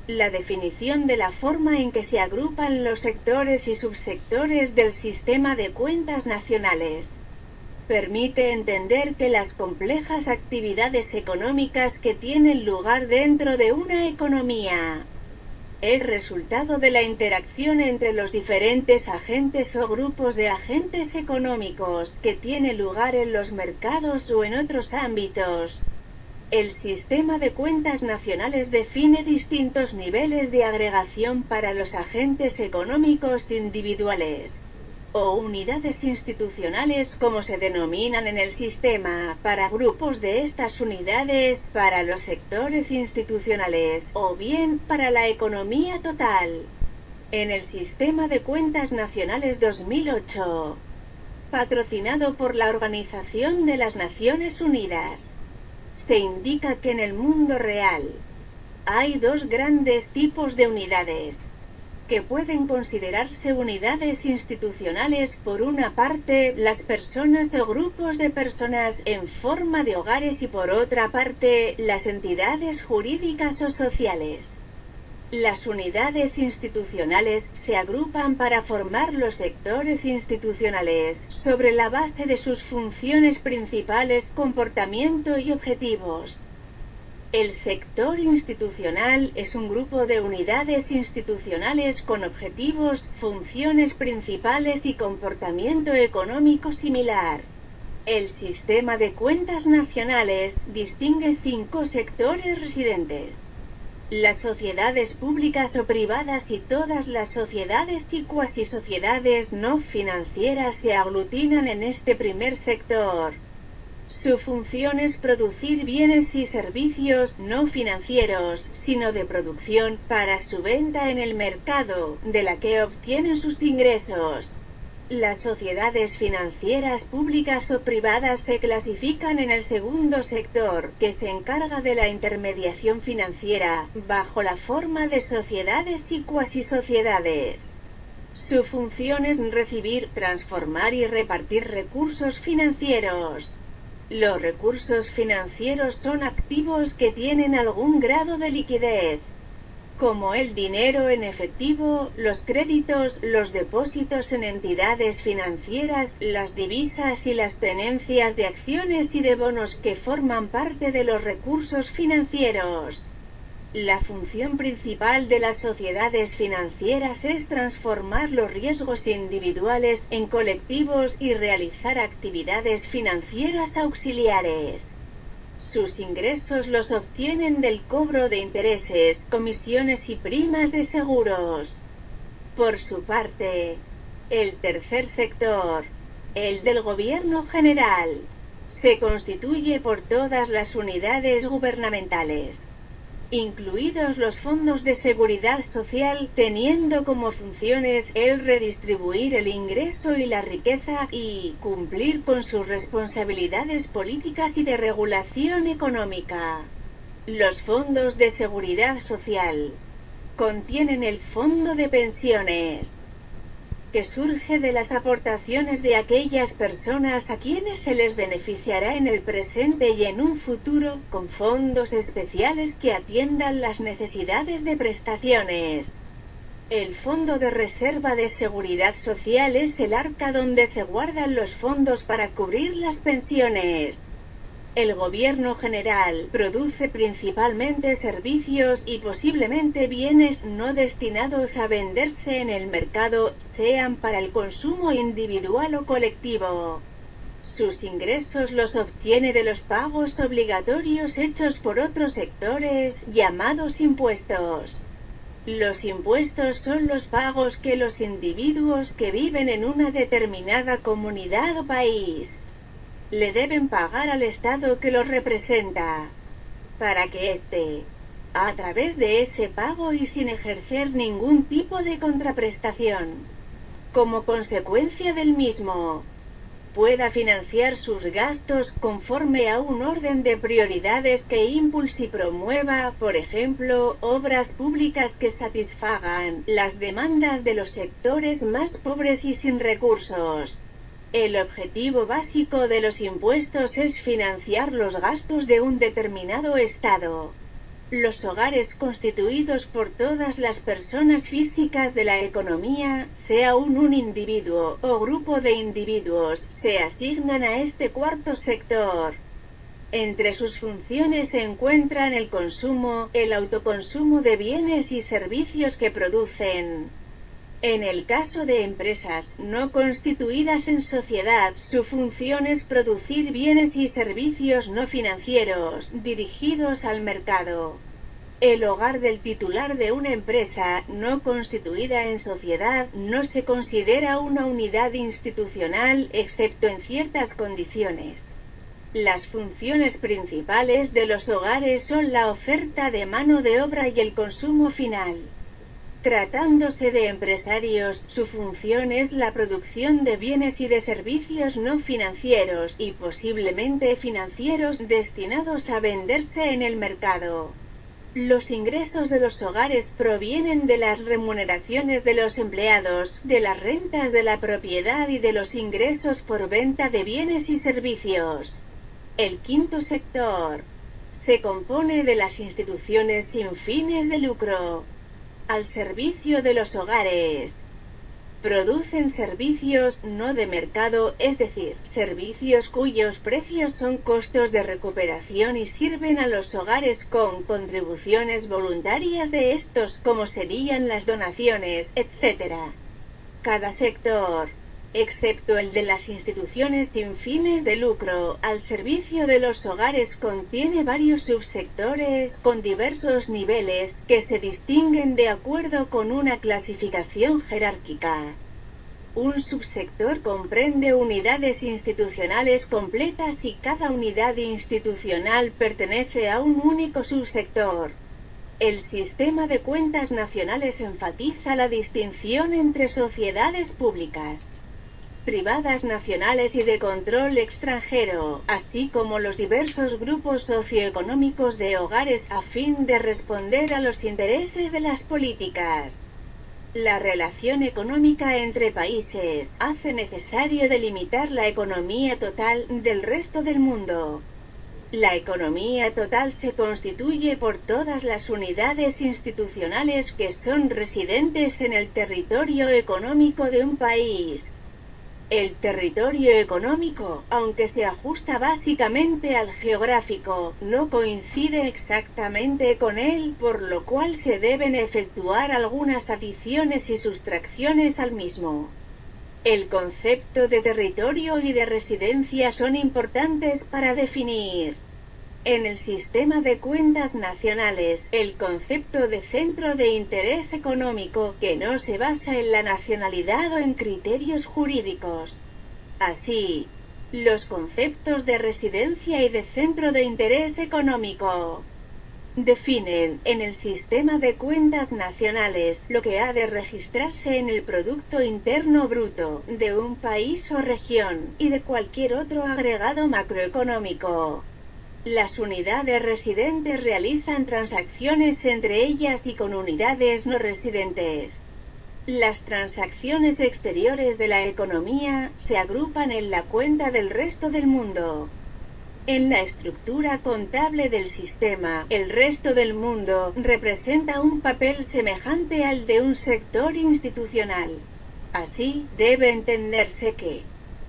La definición de la forma en que se agrupan los sectores y subsectores del sistema de cuentas nacionales permite entender que las complejas actividades económicas que tienen lugar dentro de una economía es resultado de la interacción entre los diferentes agentes o grupos de agentes económicos que tiene lugar en los mercados o en otros ámbitos. El sistema de cuentas nacionales define distintos niveles de agregación para los agentes económicos individuales o unidades institucionales, como se denominan en el sistema, para grupos de estas unidades, para los sectores institucionales, o bien para la economía total. En el Sistema de Cuentas Nacionales 2008, patrocinado por la Organización de las Naciones Unidas, se indica que en el mundo real hay dos grandes tipos de unidades que pueden considerarse unidades institucionales. Por una parte, las personas o grupos de personas en forma de hogares y por otra parte, las entidades jurídicas o sociales. Las unidades institucionales se agrupan para formar los sectores institucionales sobre la base de sus funciones principales, comportamiento y objetivos. El sector institucional es un grupo de unidades institucionales con objetivos, funciones principales y comportamiento económico similar. El sistema de cuentas nacionales distingue 5 sectores residentes: las sociedades públicas o privadas y todas las sociedades y cuasisociedades no financieras se aglutinan en este primer sector. Su función es producir bienes y servicios no financieros, sino de producción, para su venta en el mercado, de la que obtienen sus ingresos. Las sociedades financieras públicas o privadas se clasifican en el segundo sector, que se encarga de la intermediación financiera, bajo la forma de sociedades y cuasisociedades. Su función es recibir, transformar y repartir recursos financieros. Los recursos financieros son activos que tienen algún grado de liquidez, como el dinero en efectivo, los créditos, los depósitos en entidades financieras, las divisas y las tenencias de acciones y de bonos que forman parte de los recursos financieros. La función principal de las sociedades financieras es transformar los riesgos individuales en colectivos y realizar actividades financieras auxiliares. Sus ingresos los obtienen del cobro de intereses, comisiones y primas de seguros. Por su parte, el tercer sector, el del gobierno general, se constituye por todas las unidades gubernamentales, incluidos los fondos de seguridad social, teniendo como funciones el redistribuir el ingreso y la riqueza y cumplir con sus responsabilidades políticas y de regulación económica. Los fondos de seguridad social contienen el fondo de pensiones, que surge de las aportaciones de aquellas personas a quienes se les beneficiará en el presente y en un futuro, con fondos especiales que atiendan las necesidades de prestaciones. El Fondo de Reserva de Seguridad Social es el arca donde se guardan los fondos para cubrir las pensiones. El gobierno general produce principalmente servicios y posiblemente bienes no destinados a venderse en el mercado, sean para el consumo individual o colectivo. Sus ingresos los obtiene de los pagos obligatorios hechos por otros sectores, llamados impuestos. Los impuestos son los pagos que los individuos que viven en una determinada comunidad o país le deben pagar al Estado que los representa, para que éste, a través de ese pago y sin ejercer ningún tipo de contraprestación, como consecuencia del mismo, pueda financiar sus gastos conforme a un orden de prioridades que impulse y promueva, por ejemplo, obras públicas que satisfagan las demandas de los sectores más pobres y sin recursos. El objetivo básico de los impuestos es financiar los gastos de un determinado Estado. Los hogares constituidos por todas las personas físicas de la economía, sea un individuo o grupo de individuos, se asignan a este cuarto sector. Entre sus funciones se encuentran el consumo, el autoconsumo de bienes y servicios que producen. En el caso de empresas no constituidas en sociedad, su función es producir bienes y servicios no financieros, dirigidos al mercado. El hogar del titular de una empresa no constituida en sociedad no se considera una unidad institucional, excepto en ciertas condiciones. Las funciones principales de los hogares son la oferta de mano de obra y el consumo final. Tratándose de empresarios, su función es la producción de bienes y de servicios no financieros y posiblemente financieros destinados a venderse en el mercado. Los ingresos de los hogares provienen de las remuneraciones de los empleados, de las rentas de la propiedad y de los ingresos por venta de bienes y servicios. El quinto sector se compone de las instituciones sin fines de lucro, al servicio de los hogares. Producen servicios no de mercado, es decir, servicios cuyos precios son costos de recuperación y sirven a los hogares con contribuciones voluntarias de estos, como serían las donaciones, etc. Cada sector, excepto el de las instituciones sin fines de lucro, al servicio de los hogares contiene varios subsectores con diversos niveles que se distinguen de acuerdo con una clasificación jerárquica. Un subsector comprende unidades institucionales completas y cada unidad institucional pertenece a un único subsector. El sistema de cuentas nacionales enfatiza la distinción entre sociedades públicas, privadas nacionales y de control extranjero, así como los diversos grupos socioeconómicos de hogares a fin de responder a los intereses de las políticas. La relación económica entre países hace necesario delimitar la economía total del resto del mundo. La economía total se constituye por todas las unidades institucionales que son residentes en el territorio económico de un país. El territorio económico, aunque se ajusta básicamente al geográfico, no coincide exactamente con él, por lo cual se deben efectuar algunas adiciones y sustracciones al mismo. El concepto de territorio y de residencia son importantes para definir. En el sistema de cuentas nacionales, el concepto de centro de interés económico, que no se basa en la nacionalidad o en criterios jurídicos. Así, los conceptos de residencia y de centro de interés económico definen, en el sistema de cuentas nacionales, lo que ha de registrarse en el Producto Interno Bruto de un país o región, y de cualquier otro agregado macroeconómico. Las unidades residentes realizan transacciones entre ellas y con unidades no residentes. Las transacciones exteriores de la economía se agrupan en la cuenta del resto del mundo. En la estructura contable del sistema, el resto del mundo representa un papel semejante al de un sector institucional. Así, debe entenderse que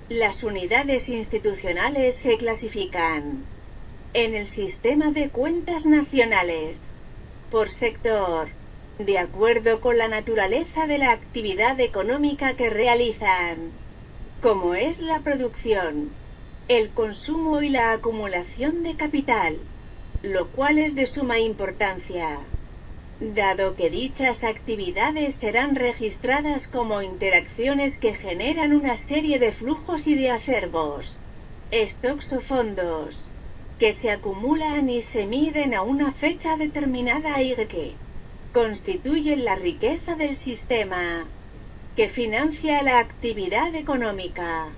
las unidades institucionales se clasifican en el sistema de cuentas nacionales por sector, de acuerdo con la naturaleza de la actividad económica que realizan, como es la producción, el consumo y la acumulación de capital, lo cual es de suma importancia, dado que dichas actividades serán registradas como interacciones que generan una serie de flujos y de acervos, stocks o fondos, que se acumulan y se miden a una fecha determinada y que constituyen la riqueza del sistema, que financia la actividad económica.